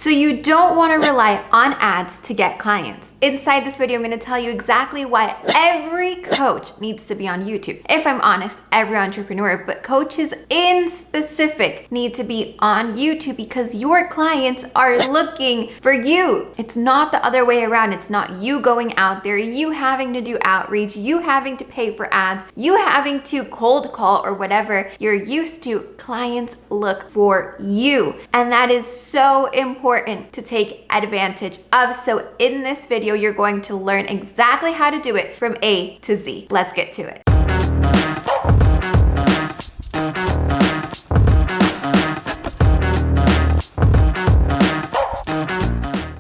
So you don't want to rely on ads to get clients. Inside this video, I'm going to tell you exactly why every coach needs to be on YouTube. If I'm honest, every entrepreneur, but coaches in specific need to be on YouTube because your clients are looking for you. It's not the other way around. It's not you going out there, you having to do outreach, you having to pay for ads, you having to cold call or whatever you're used to. Clients look for you. And that is so important to take advantage of. So in this video, you're going to learn exactly how to do it from A to Z. Let's get to it.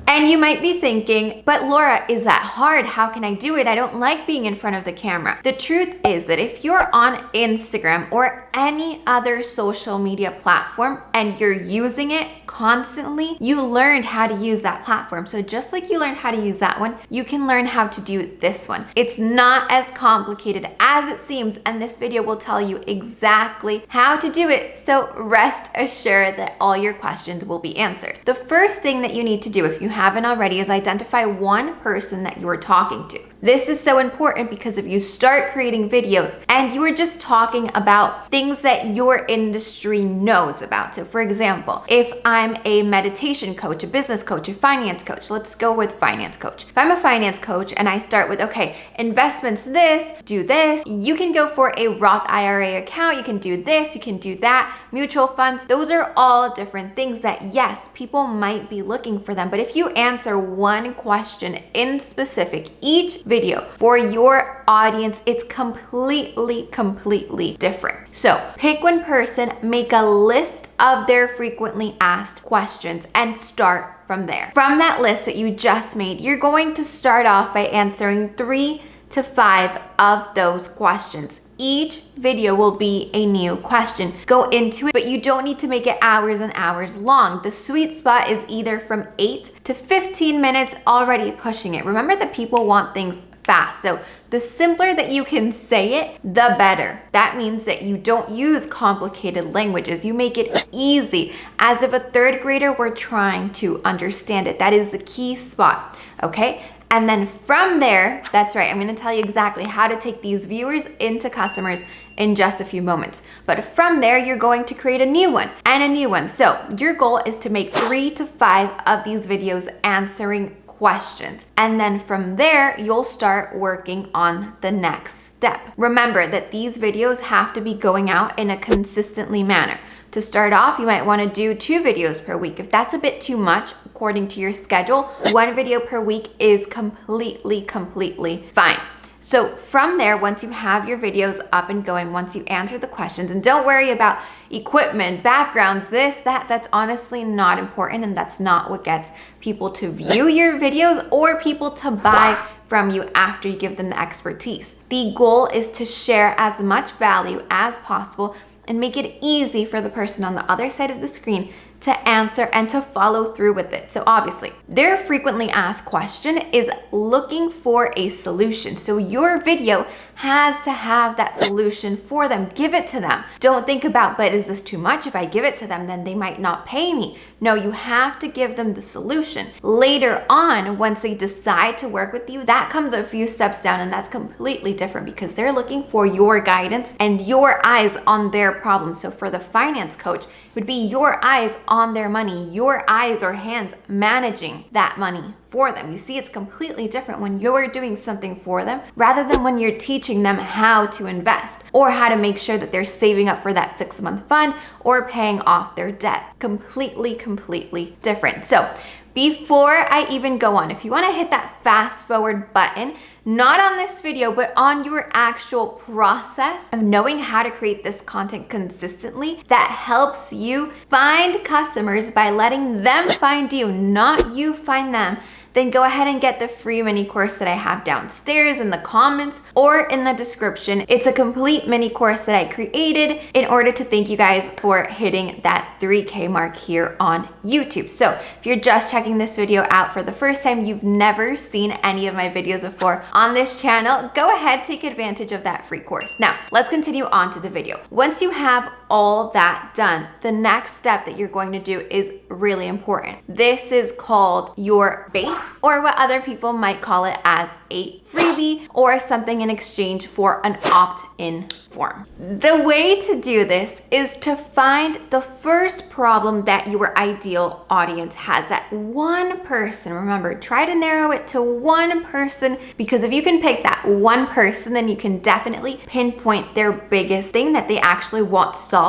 And you might be thinking, but Laura, is that hard? How can I do it? I don't like being in front of the camera. The truth is that if you're on Instagram or any other social media platform and you're using it constantly, you learned how to use that platform. So just like you learned how to use that one, you can learn how to do this one. It's not as complicated as it seems, and this video will tell you exactly how to do it. So rest assured that all your questions will be answered. The first thing that you need to do, if you haven't already, is identify one person that you are talking to. This is so important because if you start creating videos and you are just talking about things that your industry knows about. So for example, if I'm a meditation coach, a business coach, a finance coach, let's go with finance coach. If I'm a finance coach and I start with, okay, investments, this, do this, you can go for a Roth IRA account, you can do this, you can do that, mutual funds. Those are all different things that, yes, people might be looking for them. But if you answer one question in specific, each video for your audience, it's completely different. So pick one person, make a list of their frequently asked questions and start from there. From that list that you just made, you're going to start off by answering 3 to 5 of those questions. Each video will be a new question. Go into it, but you don't need to make it hours and hours long. The sweet spot is either from 8 to 15 minutes, already pushing it. Remember that people want things fast. So the simpler that you can say it, the better. That means that you don't use complicated languages. You make it easy, as if a third grader were trying to understand it. That is the key spot, okay? And then from there, that's right, I'm gonna tell you exactly how to take these viewers into customers in just a few moments. But from there, you're going to create a new one and a new one. So your goal is to make 3 to 5 of these videos answering questions. And then from there, you'll start working on the next step. Remember that these videos have to be going out in a consistently manner. To start off, you might want to do 2 videos per week. If that's a bit too much, according to your schedule, 1 video per week is completely fine. So from there, once you have your videos up and going, once you answer the questions, and don't worry about equipment, backgrounds, this, that, that's honestly not important, and that's not what gets people to view your videos or people to buy from you after you give them the expertise. The goal is to share as much value as possible and make it easy for the person on the other side of the screen to answer and to follow through with it. So obviously, their frequently asked question is looking for a solution. So your video has to have that solution for them. Give it to them. Don't think about, but is this too much? If I give it to them, then they might not pay me. No, you have to give them the solution. Later on, once they decide to work with you, that comes a few steps down, and that's completely different because they're looking for your guidance and your eyes on their problem. So for the finance coach, it would be your eyes on their money, your eyes or hands managing that money for them. You see, it's completely different when you're doing something for them rather than when you're teaching them how to invest or how to make sure that they're saving up for that 6-month fund or paying off their debt. Completely different. So before I even go on, if you want to hit that fast forward button, not on this video, but on your actual process of knowing how to create this content consistently that helps you find customers by letting them find you, not you find them, then go ahead and get the free mini course that I have downstairs in the comments or in the description. It's a complete mini course that I created in order to thank you guys for hitting that 3K mark here on YouTube. So if you're just checking this video out for the first time, you've never seen any of my videos before on this channel, go ahead, take advantage of that free course. Now, let's continue on to the video. Once you have all that done, the next step that you're going to do is really important. This is called your bait, or what other people might call it as a freebie, or something in exchange for an opt-in form. The way to do this is to find the first problem that your ideal audience has. That one person, remember, try to narrow it to one person, because if you can pick that one person, then you can definitely pinpoint their biggest thing that they actually want solved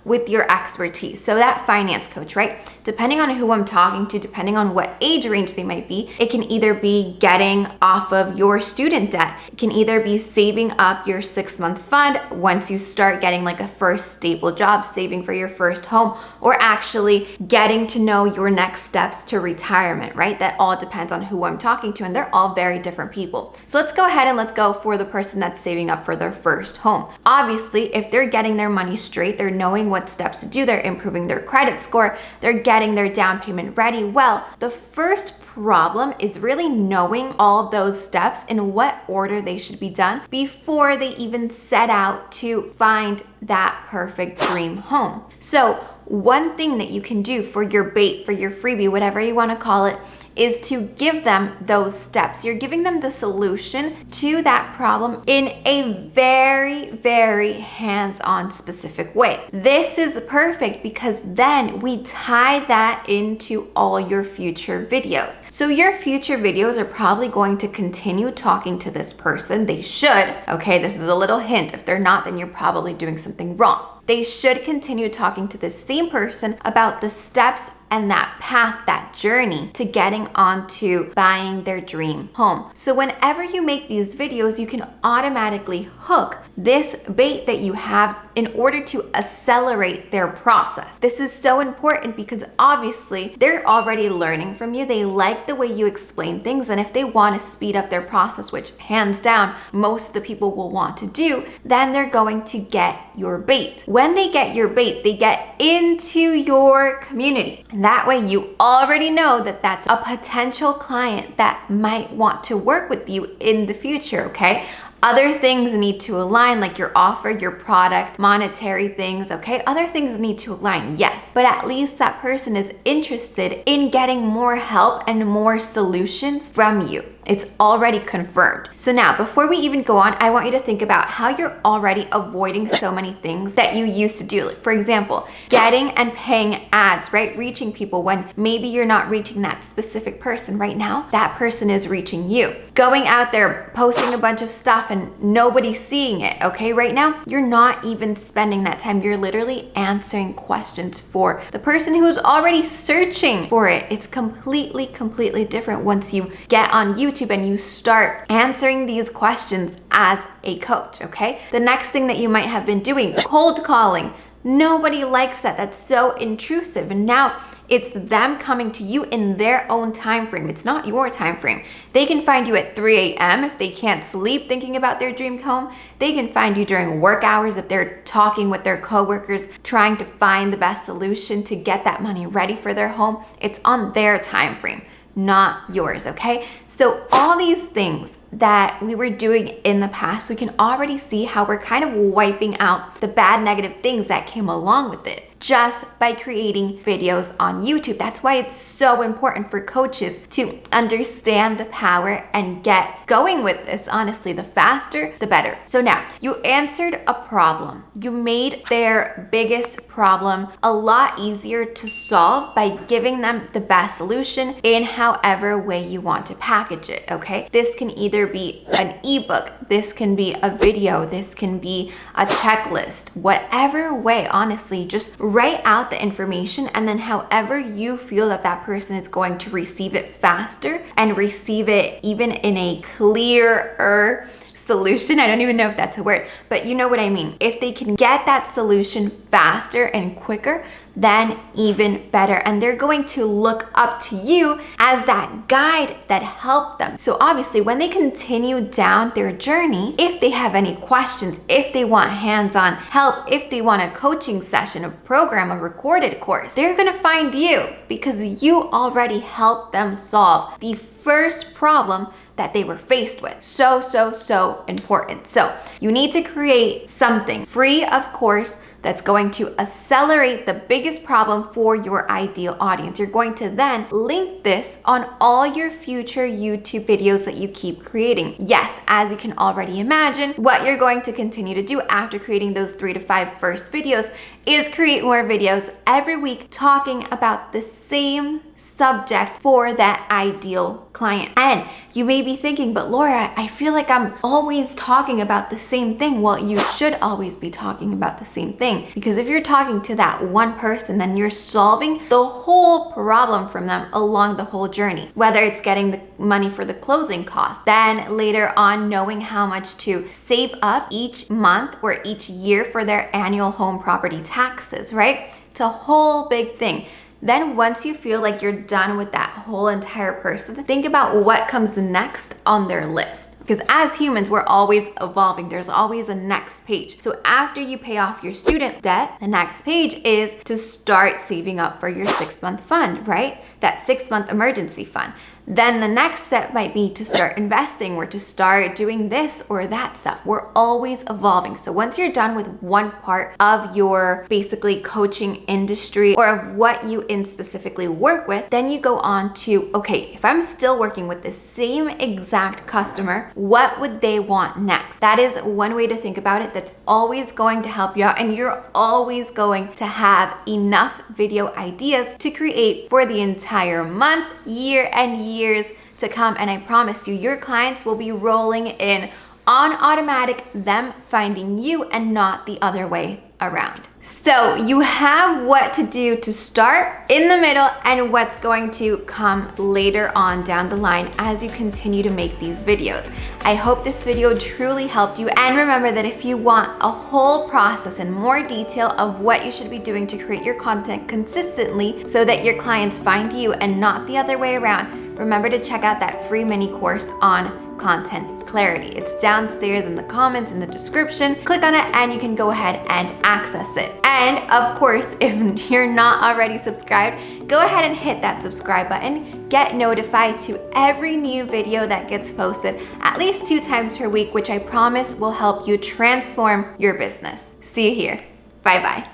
with your expertise. So that finance coach, right? Depending on who I'm talking to, depending on what age range they might be, it can either be getting off of your student debt. It can either be saving up your 6-month fund once you start getting like a first stable job, saving for your first home, or actually getting to know your next steps to retirement, right? That all depends on who I'm talking to, and they're all very different people. So let's go ahead and let's go for the person that's saving up for their first home. Obviously, if they're getting their money straight, they're knowing what steps to do, they're improving their credit score, they're getting their down payment ready. Well, the first problem is really knowing all those steps in what order they should be done before they even set out to find that perfect dream home. So one thing that you can do for your bait, for your freebie, whatever you want to call it, is to give them those steps. You're giving them the solution to that problem in a very, very hands-on specific way. This is perfect because then we tie that into all your future videos. So your future videos are probably going to continue talking to this person. They should, okay? This is a little hint. If they're not, then you're probably doing something wrong. They should continue talking to the same person about the steps and that path, that journey to getting onto buying their dream home. So whenever you make these videos, you can automatically hook this bait that you have in order to accelerate their process. This is so important because obviously they're already learning from you. They like the way you explain things. And if they want to speed up their process, which hands down, most of the people will want to do, then they're going to get your bait. When they get your bait, they get into your community. And that way you already know that that's a potential client that might want to work with you in the future, okay? Other things need to align, like your offer, your product, monetary things, okay? Other things need to align, yes, but at least that person is interested in getting more help and more solutions from you. It's already confirmed. So now, before we even go on, I want you to think about how you're already avoiding so many things that you used to do. Like, for example, getting and paying ads, right? Reaching people when maybe you're not reaching that specific person. Right now, that person is reaching you. Going out there, posting a bunch of stuff and nobody's seeing it, okay? Right now, you're not even spending that time. You're literally answering questions for the person who's already searching for it. It's completely different once you get on YouTube and you start answering these questions as a coach, okay? The next thing that you might have been doing, cold calling. Nobody likes that. That's so intrusive. And now it's them coming to you in their own time frame. It's not your time frame. They can find you at 3 a.m. if they can't sleep thinking about their dream home. They can find you during work hours if they're talking with their coworkers, trying to find the best solution to get that money ready for their home. It's on their time frame, not yours, okay? So all these things that we were doing in the past, we can already see how we're kind of wiping out the bad negative things that came along with it just by creating videos on YouTube. That's why it's so important for coaches to understand the power and get going with this. Honestly, the faster, the better. So now you answered a problem. You made their biggest problem a lot easier to solve by giving them the best solution in however way you want to package it, okay? This can either be an ebook, this can be a video, this can be a checklist, whatever way, honestly, just write out the information, and then however you feel that that person is going to receive it faster and receive it even in a clearer solution. I don't even know if that's a word, but you know what I mean. If they can get that solution faster and quicker, then even better. And they're going to look up to you as that guide that helped them. So obviously when they continue down their journey, if they have any questions, if they want hands-on help, if they want a coaching session, a program, a recorded course, they're gonna find you because you already helped them solve the first problem that they were faced with. So important. So you need to create something free, of course, that's going to accelerate the biggest problem for your ideal audience. You're going to then link this on all your future YouTube videos that you keep creating. Yes, as you can already imagine, what you're going to continue to do after creating those 3 to 5 first videos is create more videos every week talking about the same subject for that ideal client. And you may be thinking, but Laura, I feel like I'm always talking about the same thing. Well, you should always be talking about the same thing, because if you're talking to that one person, then you're solving the whole problem from them along the whole journey, whether it's getting the money for the closing costs, then later on knowing how much to save up each month or each year for their annual home property taxes, right? It's a whole big thing. Then once you feel like you're done with that whole entire person, think about what comes next on their list. Because as humans, we're always evolving. There's always a next page. So after you pay off your student debt, the next page is to start saving up for your 6-month fund, right? That 6-month emergency fund. Then the next step might be to start investing or to start doing this or that stuff. We're always evolving. So once you're done with one part of your basically coaching industry or of what you specifically work with, then you go on to, okay, if I'm still working with the same exact customer, what would they want next? That is one way to think about it that's always going to help you out, and you're always going to have enough video ideas to create for the entire month, year, and years to come. And I promise you, your clients will be rolling in on automatic, them finding you and not the other way around. So you have what to do to start, in the middle, and what's going to come later on down the line as you continue to make these videos. I hope this video truly helped you. And remember that if you want a whole process and more detail of what you should be doing to create your content consistently so that your clients find you and not the other way around, remember to check out that free mini course on content clarity. It's downstairs in the comments in the description. Click on it and you can go ahead and access it. And of course, if you're not already subscribed, go ahead and hit that subscribe button. Get notified to every new video that gets posted at least 2 times per week, which I promise will help you transform your business. See you here. Bye-bye.